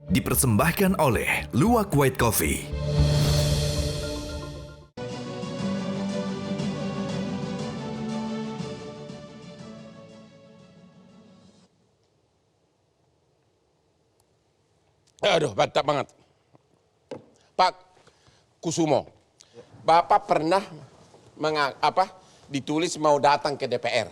Dipersembahkan oleh Luwak White Coffee. Aduh, mantap banget. Pak Kusumo, Bapak pernah ditulis mau datang ke DPR?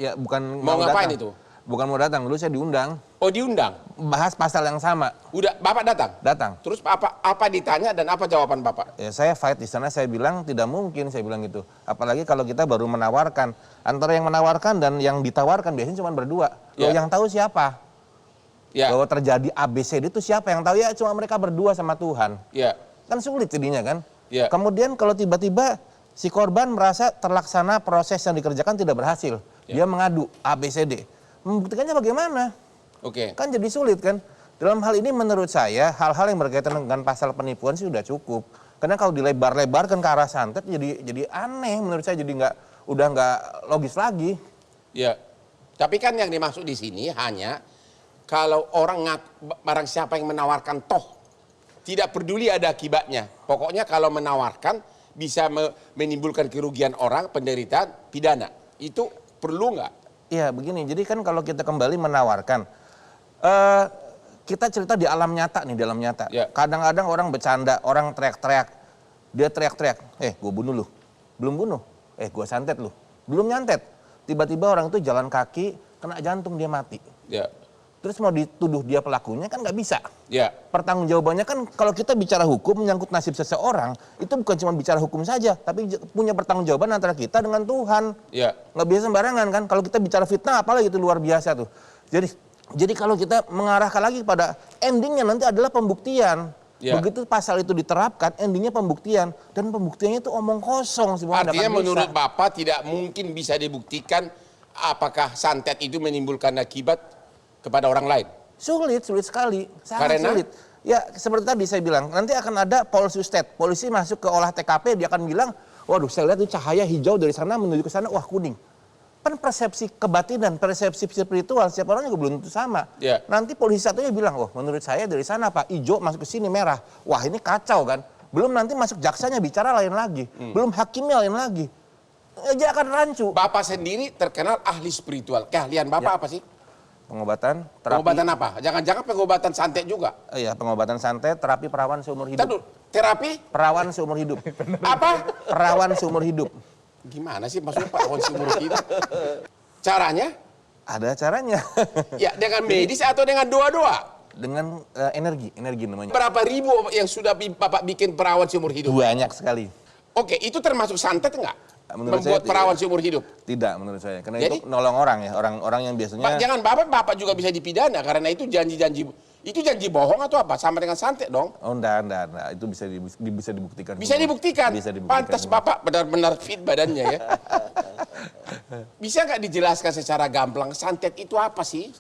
Ya, bukan Mau ngapain datang. itu? Bukan mau datang, dulu saya diundang. Oh, diundang? Bahas pasal yang sama. Udah, Bapak datang? Datang. Terus apa ditanya dan apa jawaban Bapak? Ya, saya fight di sana, saya bilang tidak mungkin, saya bilang gitu. Apalagi kalau kita baru menawarkan. Antara yang menawarkan dan yang ditawarkan biasanya cuma berdua. Loh, Ya. yang tahu siapa? Ya, Bahwa terjadi ABCD itu siapa yang tahu? Ya cuma mereka berdua sama Tuhan. ya, Kan sulit jadinya kan? Ya. Kemudian kalau tiba-tiba si korban merasa terlaksana proses yang dikerjakan tidak berhasil. Ya. Dia mengadu ABCD. Membuktikannya bagaimana? oke. Kan jadi sulit kan. Dalam hal ini menurut saya hal-hal yang berkaitan dengan pasal penipuan sih sudah cukup. Karena kalau dilebar-lebarkan ke arah santet jadi aneh menurut saya, jadi udah nggak logis lagi. Ya. Tapi kan yang dimaksud di sini hanya kalau barang siapa yang menawarkan toh tidak peduli ada akibatnya. Pokoknya kalau menawarkan bisa menimbulkan kerugian orang, penderitaan, pidana. Itu perlu nggak? Iya begini, jadi kan kalau kita kembali menawarkan, kita cerita di alam nyata nih, dalam nyata. Ya. Kadang-kadang orang bercanda, orang teriak-teriak. Dia teriak-teriak, gue bunuh lu. Belum bunuh, gue santet lu. Belum nyantet. Tiba-tiba orang itu jalan kaki, kena jantung, dia mati. Ya. Terus mau dituduh dia pelakunya kan nggak bisa. Ya. Pertanggungjawabannya kan kalau kita bicara hukum menyangkut nasib seseorang, itu bukan cuma bicara hukum saja, tapi punya pertanggungjawaban antara kita dengan Tuhan. Ya. Nggak biasa sembarangan kan. Kalau kita bicara fitnah apalagi itu luar biasa tuh. Jadi kalau kita mengarahkan lagi pada endingnya nanti adalah pembuktian. Ya. Begitu pasal itu diterapkan, endingnya pembuktian. Dan pembuktiannya itu omong kosong. Artinya menurut Bapak tidak mungkin bisa dibuktikan apakah santet itu menimbulkan akibat kepada orang lain? Sulit sekali. Sangat Karena? sulit. Ya seperti tadi saya bilang, nanti akan ada polsustet. Polisi masuk ke olah TKP, dia akan bilang, waduh saya lihat itu cahaya hijau dari sana menuju ke sana, wah kuning. Kan persepsi kebatinan, persepsi spiritual, setiap orang juga belum tentu sama. Ya. Nanti polisi satunya bilang, oh menurut saya dari sana Pak, hijau masuk ke sini merah. Wah ini kacau kan. Belum nanti masuk jaksanya bicara lain lagi. Belum hakimnya lain lagi. Dia akan rancu. Bapak sendiri terkenal ahli spiritual. Keahlian Bapak Ya. apa sih? Pengobatan, terapi. Pengobatan apa? Jangan-jangan pengobatan santet juga? Iya, pengobatan santet, terapi perawan seumur hidup. Tadu, terapi? Perawan seumur hidup. Apa? Perawan seumur hidup. Gimana sih maksudnya Pak seumur hidup? Caranya? Ada caranya. Ya dengan medis atau dengan doa-doa? Dengan energi namanya. Berapa ribu yang sudah Bapak bikin perawan seumur hidup? Banyak sekali. Oke, itu termasuk santet enggak? Menurut Membuat saya perawan seumur hidup? Tidak menurut saya. Karena Jadi? itu nolong orang ya. Orang yang biasanya. Pak, jangan Bapak juga bisa dipidana karena itu janji-janji. Itu janji bohong atau apa? Sama dengan santet dong? Oh enggak. Itu bisa dibuktikan. Bisa dibuktikan? Bisa dibuktikan. Pantas Bapak benar-benar fit badannya ya. Bisa nggak dijelaskan secara gamblang santet itu apa sih?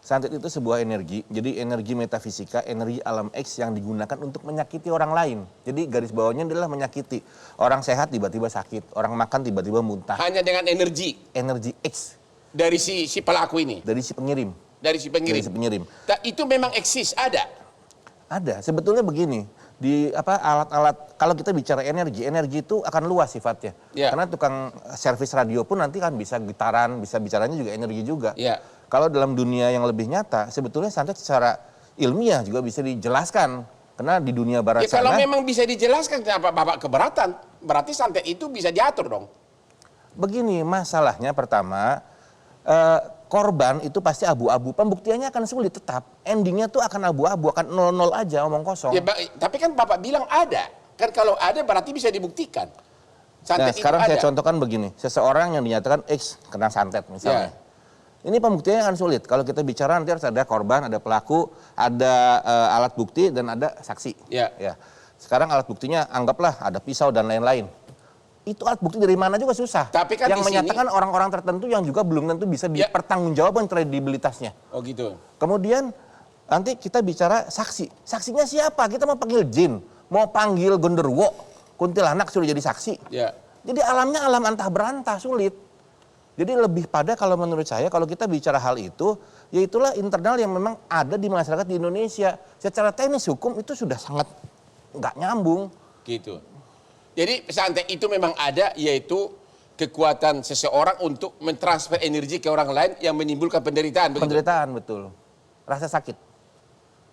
Santet itu sebuah energi, jadi energi metafisika, energi alam X yang digunakan untuk menyakiti orang lain. Jadi garis bawahnya adalah menyakiti. Orang sehat tiba-tiba sakit, orang makan tiba-tiba muntah. Hanya dengan energi Energi X dari si pelaku ini, dari si pengirim. dari si pengirim. Dari si pengirim. Itu memang eksis, ada. Ada, sebetulnya begini, di alat-alat kalau kita bicara energi itu akan luas sifatnya. Ya. Karena tukang servis radio pun nanti kan bisa gitaran, bisa bicaranya juga energi juga. Ya. Kalau dalam dunia yang lebih nyata, sebetulnya santet secara ilmiah juga bisa dijelaskan. Karena di dunia barat Ya kalau sana, memang bisa dijelaskan kenapa Bapak keberatan, berarti santet itu bisa diatur dong. begini masalahnya pertama, korban itu pasti abu-abu, pembuktiannya akan sulit tetap. Endingnya tuh akan abu-abu, akan 0-0 aja, omong kosong. Ya, tapi kan Bapak bilang ada. Kan kalau ada berarti bisa dibuktikan. Nah Santet sekarang itu saya ada. contohkan begini, seseorang yang dinyatakan X kena santet misalnya. Ya. Ini pembuktiannya akan sulit. Kalau kita bicara nanti harus ada korban, ada pelaku, ada alat bukti dan ada saksi. Ya. Sekarang alat buktinya anggaplah ada pisau dan lain-lain. Itu alat bukti dari mana juga susah. Tapi kan yang di sini- menyatakan orang-orang tertentu yang juga belum tentu bisa Ya. dipertanggungjawabkan kredibilitasnya. Oh gitu. Kemudian nanti kita bicara saksi. Saksinya siapa? Kita mau panggil jin, mau panggil genderuwo, kuntilanak sudah jadi saksi. Ya. Jadi alamnya alam antah berantah, sulit. Jadi lebih pada kalau menurut saya kalau kita bicara hal itu, ya itulah internal yang memang ada di masyarakat di Indonesia. Secara teknis hukum itu sudah sangat nggak nyambung. Gitu. Jadi santet itu memang ada, yaitu kekuatan seseorang untuk mentransfer energi ke orang lain yang menimbulkan penderitaan. Begitu? Penderitaan, betul. Rasa sakit.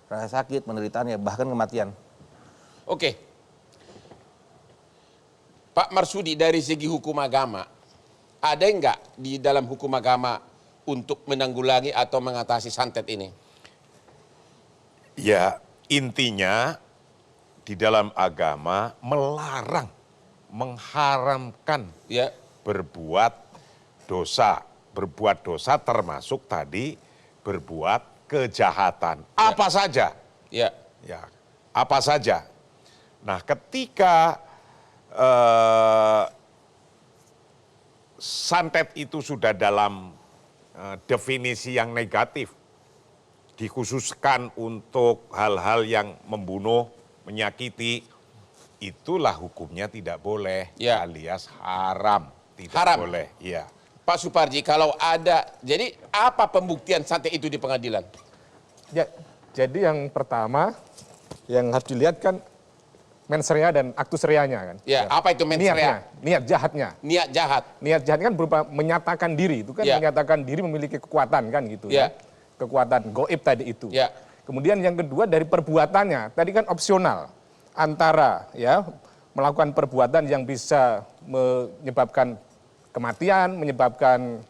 Rasa sakit, penderitaan, ya bahkan kematian. Oke. Pak Marsudi, dari segi hukum agama, ada enggak di dalam hukum agama untuk menanggulangi atau mengatasi santet ini? Ya, intinya di dalam agama melarang, mengharamkan Ya, berbuat dosa. Berbuat dosa termasuk tadi berbuat kejahatan. Apa saja. ya, Ya, apa saja. Nah, ketika santet itu sudah dalam definisi yang negatif, dikhususkan untuk hal-hal yang membunuh, menyakiti, itulah hukumnya tidak boleh, Ya. alias haram, tidak Haram. boleh. Ya. Pak Suparji, kalau ada, jadi apa pembuktian santet itu di pengadilan? Ya, jadi yang pertama yang harus dilihat kan mens rea dan actus reanya kan. Ya, apa itu mens rea? Niat jahatnya. Niat jahat. Niat jahatnya kan berupa menyatakan diri, itu kan Ya. menyatakan diri memiliki kekuatan kan gitu Ya. ya. Kekuatan goib tadi itu. Ya. Kemudian yang kedua dari perbuatannya, tadi kan opsional antara ya melakukan perbuatan yang bisa menyebabkan kematian, menyebabkan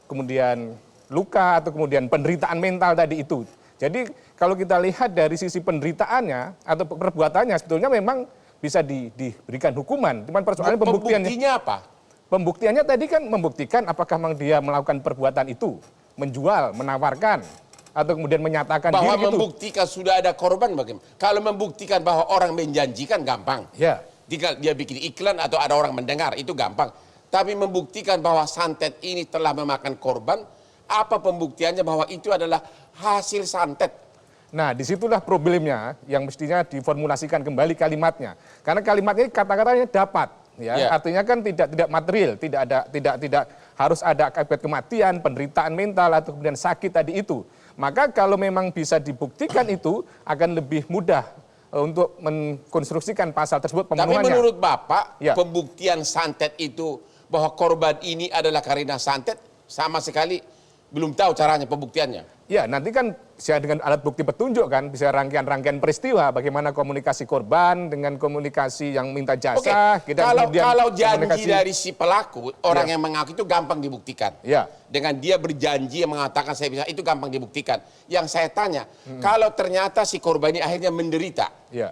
kemudian luka atau kemudian penderitaan mental tadi itu. Jadi kalau kita lihat dari sisi penderitaannya atau perbuatannya sebetulnya memang bisa diberikan hukuman. Cuman persoalannya pembuktiannya. Pembuktinya apa? Pembuktiannya tadi kan membuktikan apakah memang dia melakukan perbuatan itu, menjual, menawarkan, atau kemudian menyatakan Bahwa diri itu. membuktikan sudah ada korban bagaimana? Kalau membuktikan bahwa orang menjanjikan gampang. Ya, Tinggal dia bikin iklan atau ada orang mendengar, itu gampang. Tapi membuktikan bahwa santet ini telah memakan korban, apa pembuktiannya bahwa itu adalah hasil santet? nah disitulah problemnya yang mestinya diformulasikan kembali kalimatnya. Karena kalimatnya kata-katanya dapat, ya. Ya. Artinya kan tidak material, tidak harus ada akibat kematian, penderitaan mental atau kemudian sakit tadi itu. Maka kalau memang bisa dibuktikan itu akan lebih mudah untuk mengkonstruksikan pasal tersebut Tapi pemenuhannya. menurut Bapak, Ya. pembuktian santet itu bahwa korban ini adalah karena santet, sama sekali belum tahu caranya pembuktiannya. Ya, nanti kan bisa dengan alat bukti petunjuk kan, bisa rangkaian-rangkaian peristiwa, bagaimana komunikasi korban dengan komunikasi yang minta Oke, jasa. kita kemudian kalau janji komunikasi- dari si pelaku, orang Ya. yang mengaku itu gampang dibuktikan. Ya. Dengan dia berjanji yang mengatakan saya bisa, itu gampang dibuktikan. Yang saya tanya, kalau ternyata si korban ini akhirnya menderita, Ya,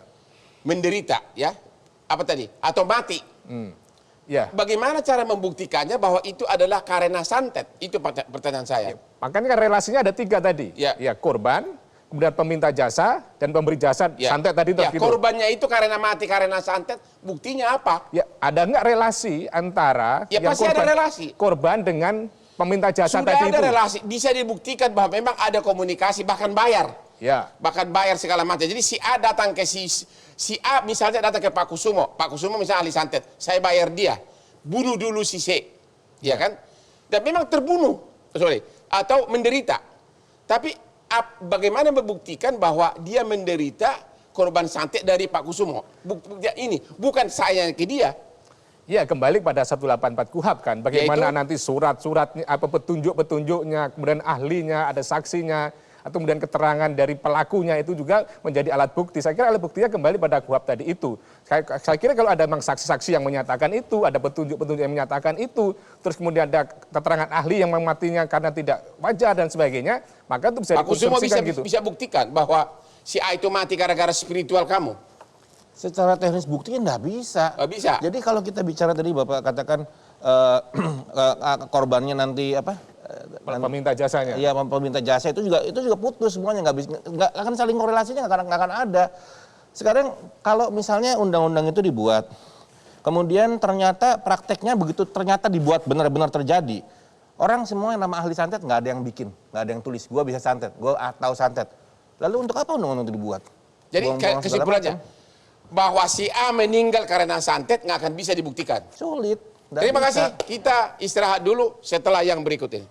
ya, apa tadi? Atau mati. ya. Bagaimana cara membuktikannya bahwa itu adalah karena santet? Itu pertanyaan saya. Makanya kan relasinya ada 3 tadi. Ya. Korban, kemudian peminta jasa, dan pemberi jasa Ya. santet tadi. Ya, gitu. korbannya itu karena mati karena santet, buktinya apa? Ya, ada nggak relasi antara Ya, pasti ada relasi. korban dengan peminta jasa Sudah tadi ada itu? relasi, bisa dibuktikan bahwa memang ada komunikasi, bahkan bayar. Ya. Bahkan bayar segala macam. Jadi si A datang ke si A, misalnya datang ke Pak Kusumo. Pak Kusumo misalnya ahli santet, saya bayar dia. Bunuh dulu si C. Ya kan? Dan memang terbunuh. Atau menderita. Tapi bagaimana membuktikan bahwa dia menderita korban santet dari Pak Kusumo? Bukti ini bukan saya ke dia. Ya, kembali pada 184 KUHP kan. Bagaimana Yaitu? nanti surat-suratnya, apa petunjuk-petunjuknya, kemudian ahlinya, ada saksinya, atau kemudian keterangan dari pelakunya itu juga menjadi alat bukti. Saya kira alat buktinya kembali pada KUHP tadi itu. Saya kira kalau ada memang saksi-saksi yang menyatakan itu, ada petunjuk-petunjuk yang menyatakan itu, terus kemudian ada keterangan ahli yang mematinya karena tidak wajar dan sebagainya, maka itu bisa Pak Kusumo dikonstruksikan gitu. bisa buktikan bahwa si A itu mati gara-gara spiritual kamu. Secara teknis buktinya nggak bisa. Nggak bisa. Jadi kalau kita bicara tadi Bapak katakan korbannya nanti apa? Peminta jasanya. Iya, peminta jasa itu juga putus semuanya, nggak akan saling korelasinya, nggak akan ada. Sekarang kalau misalnya undang-undang itu dibuat, kemudian ternyata prakteknya begitu ternyata dibuat benar-benar terjadi, orang semua yang nama ahli santet nggak ada yang bikin, nggak ada yang tulis, gue bisa santet, gue tahu santet. Lalu untuk apa undang-undang itu dibuat? Jadi Buang-buang segala kesimpulannya macam. bahwa si A meninggal karena santet nggak akan bisa dibuktikan. Sulit, Nggak Terima bisa. kasih. Kita istirahat dulu setelah yang berikut ini.